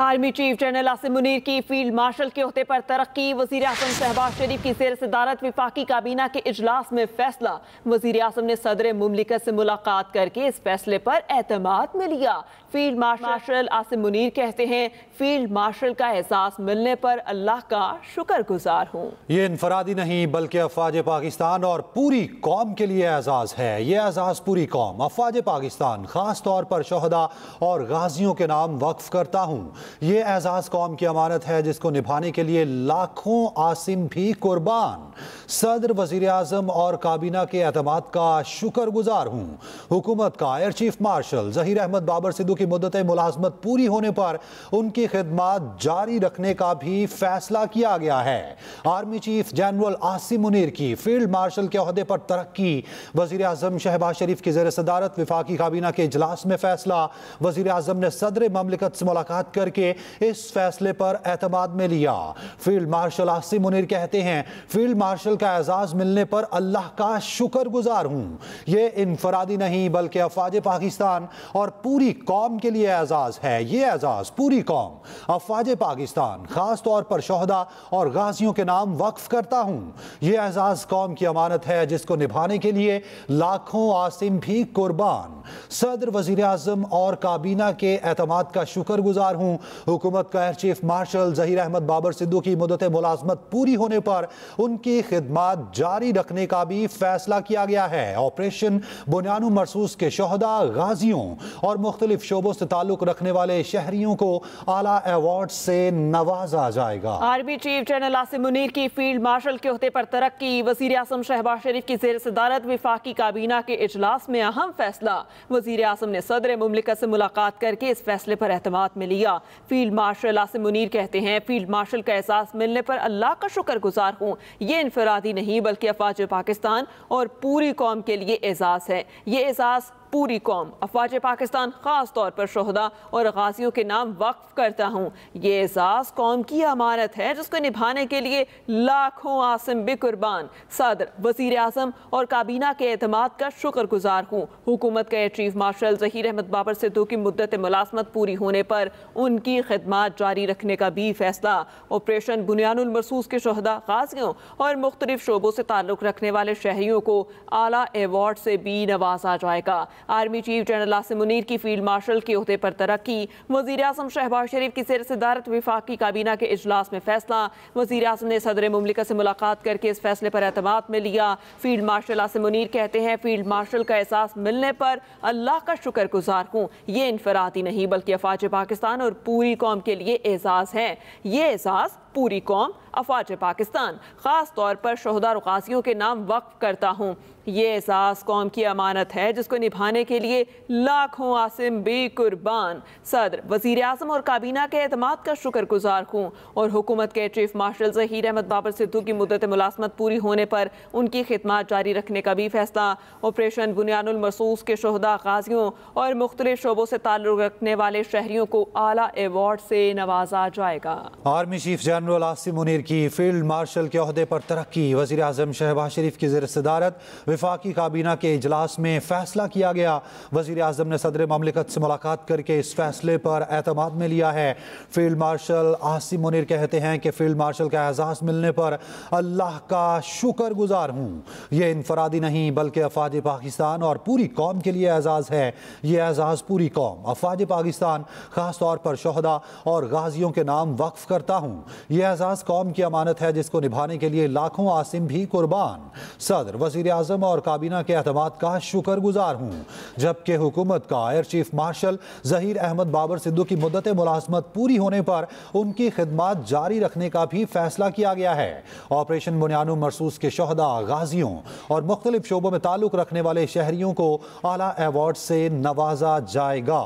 Army chief general Asim Munir की field marshal के ओहदे पर तरक्की। वजीर आजम शहबाज शरीफ की ज़ेर सदारत विफाकी काबीना के इजलास में फैसला। वजीर आजम ने सदर मुमलिकत से मुलाकात करके इस फैसले पर एतमाद में लिया। फील्ड मार्शल आसिम मुनीर कहते हैं, फील्ड मार्शल का एहसास मिलने पर अल्लाह का शुक्रगुजार हूँ। ये इनफरादी नहीं बल्कि अफवाज पाकिस्तान और पूरी कौम के लिए एजाज़ है। ये एजाज़ पूरी कौम, अफवाज पाकिस्तान खास तौर पर शहदा और गाजियों के नाम वक्फ करता हूँ। ये एजाज़ कौम की अमानत है जिसको निभाने के लिए लाखों आसिम भी कुर्बान। सदर, वजीर आजम और काबीना के एतमाद का शुक्रगुजार हूँ। हुकूमत का air chief marshal Zaheer Ahmed Babar Sidhu की मुद्दत मुलाजमत पूरी होने पर उनकी खिदमत जारी रखने का भी फैसला किया गया है। Army chief general Asim Munir की फील्ड मार्शल के ओहदे पर तरक्की। वजीर आजम शहबाज शरीफ की ज़ेर सदारत विफाकी काबीना के इजलास में फैसला। वजीर आजम ने सदर ममलिकत से मुलाकात करके इस फैसले पर एतमाद में लिया। फील्ड मार्शल आसिम मुनीर कहते हैं, फील्ड मार्शल का एजाज मिलने पर अल्लाह का शुक्रगुजार हूँ। ये इनफरादी नहीं बल्कि अफवाज पाकिस्तान और पूरी कौम के लिए एजाज है। ये एजाज पूरी कौम, अफवाज पाकिस्तान खास तौर पर शहदा और गाजियों के नाम वक्फ करता हूँ। ये एजाज कौम की अमानत है जिसको निभाने के लिए लाखों आसिम भी कुर्बान। सदर, वजीर आजम और काबीना के एतमाद का शुक्रगुजार हूँ। हुकूमत का air chief marshal Zaheer Ahmed Babar Sidhu की मुद्दत मुलाजमत पूरी होने पर उनकी खिदमत जारी रखने का भी फैसला किया गया है। ऑपरेशन बुनियानु मरसूस के शहदा, गाजियों और मुख्तलिफ शोबों से ताल्लुक रखने वाले शहरियों को आला अवार्ड से नवाजा जाएगा। Army chief general Asim Munir की फील्ड मार्शल के ओहदे पर तरक्की। वजीर आजम शहबाज शरीफ की ज़ेर सदारत विफाकी काबीना के इजलास में अहम फैसला। वजीर आजम ने सदर मुमलिकत से मुलाकात करके इस फैसले पर एतमाद में लिया। फील्ड मार्शल आसिम मुनीर कहते हैं, फील्ड मार्शल का एहसास मिलने पर अल्लाह का शुक्रगुजार हूँ। ये इनफरादी नहीं बल्कि अफवाज पाकिस्तान और पूरी कौम के लिए एजाज है। ये एजाज पूरी कौम, अफवाज पाकिस्तान खास तौर पर शहदा और गाजियों के नाम वक्फ करता हूँ। ये एजाज कौम की अमानत है जिसको निभाने के लिए लाखों आसिम भी कुर्बान। सदर, वजीर आजम और काबीना के एतमाद का शुक्रगुजार हूँ। हुकूमत के चीफ मार्शल ज़हीर अहमद बाबर सिद्दू की मुद्दत मुलाजमत पूरी होने पर उनकी खिदमत जारी रखने का भी फैसला। ऑपरेशन बुनियानुल मरसूस के शहदा, गाजियों और मुख्तलिफ शोबों से ताल्लुक रखने वाले शहरियों को आला अवार्ड से भी नवाजा जाएगा। Army chief general Asim Munir की फील्ड मार्शल के ओहदे पर तरक्की। वजीर आजम शहबाज शरीफ की ज़ेर सदारत विफाकी काबीना के इजलास में फैसला। वजीर आजम ने सदर मुमलिकत से मुलाकात करके इस फैसले पर एतमाद में लिया। फील्ड मार्शल आसिम मुनीर कहते हैं, फील्ड मार्शल का एहसास मिलने पर अल्लाह का शुक्रगुजार हूँ। ये इनफरादी नहीं बल्कि अफवाज पाकिस्तान और पूरी कौम के लिए एजाज है। ये एजाज पूरी कौम, अफवाज पाकिस्तान खास तौर पर शहदा और गाजियों के नाम वक्फ करता हूँ। ये एजाज कौम की अमानत है जिसको निभाने के लिए लाखों आसिम भी कुर्बान। सदर, वजीर आजम और काबीना के एतमाद का शुक्रगुजार हूँ। और हुकूमत के चीफ मार्शल ज़हीर अहमद बाबर सिद्दू की मुद्दत मुलाजमत पूरी होने पर उनकी खिदमत जारी रखने का भी फैसला। ऑपरेशन बुनियानुल मरसूस के शहदा, गाजियों और मुख्तलिफ शोबों से ताल्लुक रखने वाले शहरियों को आला अवार्ड से नवाजा जाएगा। Army chief general Asim Munir की फील्ड मार्शल के ओहदे पर तरक्की। वजीर आजम शहबाज शरीफ की ज़ेर सदारत विफाकी काबीना के इजलास में फैसला किया गया। वजीर आजम ने सदर ममलिकत से मुलाकात करके इस फैसले पर एतमाद में लिया है। फील्ड मार्शल आसिम मुनीर कहते हैं कि फील्ड मार्शल का एजाज मिलने पर अल्लाह का शुक्रगुजार हूँ। ये इनफरादी नहीं बल्कि अफवाज पाकिस्तान और पूरी कौम के लिए एजाज है। ये एजाज पूरी कौम, अफवाज पाकिस्तान खास तौर पर शहदा और गाजियों के नाम वक्फ करता हूँ। ये एजाज कौम की अमानत है जिसको निभाने के लिए लाखों आसिम भी कुर्बान। सदर, वजीर आजम और काबीना के एतमाद का शुक्रगुजार हूँ। जबकि हुकूमत का air chief marshal Zaheer Ahmed Babar Sidhu की मुद्दत मुलाजमत पूरी होने पर उनकी खिदमत जारी रखने का भी फैसला किया गया है। ऑपरेशन बुनियानु मरसूस के शहदा, गाजियों और मुख्तलिफ शोबों में ताल्लुक रखने वाले शहरियों को आला अवार्ड से नवाजा जाएगा।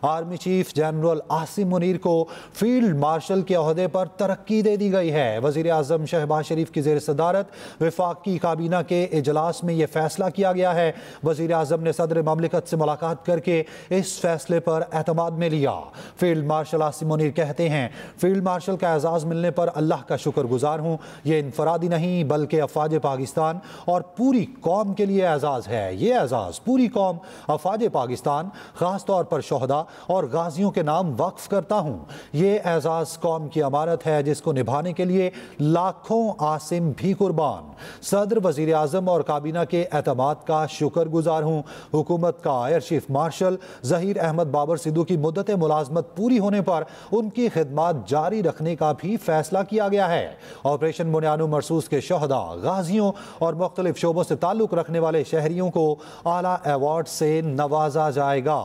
Army chief general Asim Munir को फील्ड मार्शल के ओहदे पर तरक्की तरक्की दे दी गई है। वज़ीर आज़म शहबाज शरीफ की ज़ेर सदारत वफाकी काबीना के इजलास में यह फैसला किया गया है। वज़ीर आज़म ने सदर ममलिकत से मुलाकात करके इस फैसले पर एतमाद में लिया। फील्ड मार्शल आसिम मुनीर कहते हैं, फील्ड मार्शल का एजाज़ मिलने पर अल्लाह का शुक्रगुजार हूँ। ये इनफरादी नहीं बल्कि अफवाज पाकिस्तान और पूरी कौम के लिए एजाज़ है। ये एजाज़ पूरी कौम, अफवाज पाकिस्तान, ख़ास तौर पर शोहदा और गाजियों के नाम वक्फ करता हूँ। ये एजाज़ कौम की अमानत है जिसको निभाने के लिए लाखों आसिम भी कुर्बान। सदर, वज़ीर आज़म और काबीना के एतमाद का शुक्रगुजार हूँ। हुकूमत का air chief marshal Zaheer Ahmed Babar Sidhu की मुद्दत मुलाजमत पूरी होने पर उनकी खिदमत जारी रखने का भी फैसला किया गया है। ऑपरेशन बुनियानु मरसूस के शोहदा, गाजियों और मुख्तलिफ शोबों से ताल्लुक़ रखने वाले शहरियों को आला अवार्ड से नवाजा जाएगा।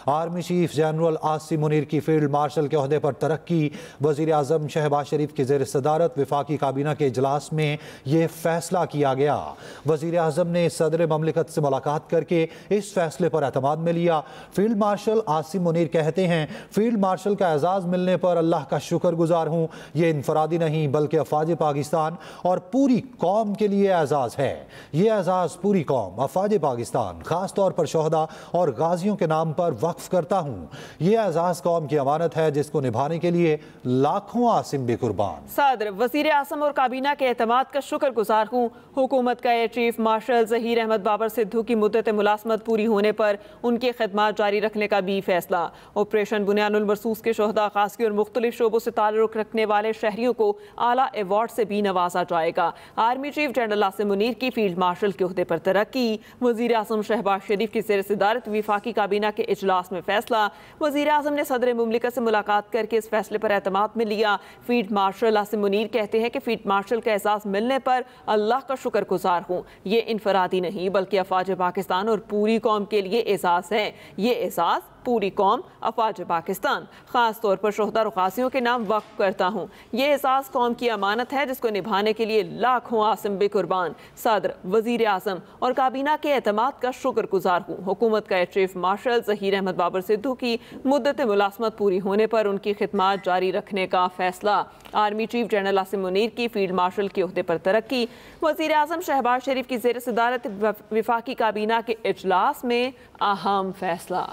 Army chief general Asim Munir की फील्ड मार्शल के ओहदे पर तरक्की। वज़ीर आज़म शहबाज शरीफ की ज़ेर सदारत वफाकी काबीना के इजलास में यह फैसला किया गया। वज़ीर आज़म ने सदर ममलिकत से मुलाकात करके इस फैसले पर एतमाद में लिया। फील्ड मार्शल आसिम मुनीर कहते हैं, फील्ड मार्शल का एजाज़ मिलने पर अल्लाह का शुक्रगुजार हूँ। ये इनफरादी नहीं बल्कि अफवाज पाकिस्तान और पूरी कौम के लिए एजाज़ है। ये एजाज़ पूरी कौम, अफवाज पाकिस्तान, ख़ास तौर पर शोहदा और गाजियों के नाम पर वक्फ करता हूँ। ये एजाज़ कौम की अमानत है जिसको निभाने के लिए लाखों आसिम भी कुर्बान। सदर, वज़ीर आज़म और काबीना के एतमाद का शुक्रगुजार हूँ। हुकूमत का air chief marshal Zaheer Ahmed Babar Sidhu की मुद्दत मुलाजमत पूरी होने पर उनकी खिदमत जारी रखने का भी फैसला। ऑपरेशन बुनियानुल मरसूस के शोहदा, खासगी और मुख्तलिफ शोबों से ताल्लुक़ रखने वाले शहरियों को आला अवार्ड से भी नवाजा जाएगा। Army chief general Asim Munir की फील्ड मार्शल के ओहदे पर तरक्की। वज़ीर आज़म शहबाज शरीफ की ज़ेर सदारत वफाकी काबीना के इजलास में फैसला। वज़ीर आज़म ने सदर मुमलिकत से मुलाकात करके इस फैसले पर एतमाद में लिया। फील्ड मार्शल आसिम मुनीर कहते हैं कि फील्ड मार्शल का एहसास मिलने पर अल्लाह का शुक्रगुजार हूँ। ये इनफरादी नहीं बल्कि अफवाज पाकिस्तान और पूरी कौम के लिए एहसास है। ये एहसास पूरी कौम, अफवाज पाकिस्तान, ख़ास तौर पर शोहदा और गाजियों के नाम वक्फ करता हूँ। ये एहसास कौम की अमानत है जिसको निभाने के लिए लाखों आसिम भी कुर्बान। सदर, वज़ीर आज़म और काबीना के एतमाद का शुक्रगुजार हूँ। हुकूमत का चीफ मार्शल ज़हीर अहमद बाबर सिद्धू की मुद्दत मुलाजमत पूरी होने पर उनकी खिदमत जारी रखने का फैसला। Army chief general Asim Munir की फील्ड मार्शल के ओहदे पर तरक्की। वज़ीर आज़म शहबाज शरीफ की ज़ेर सदारत वफाकी काबीना के इजलास में अहम फैसला।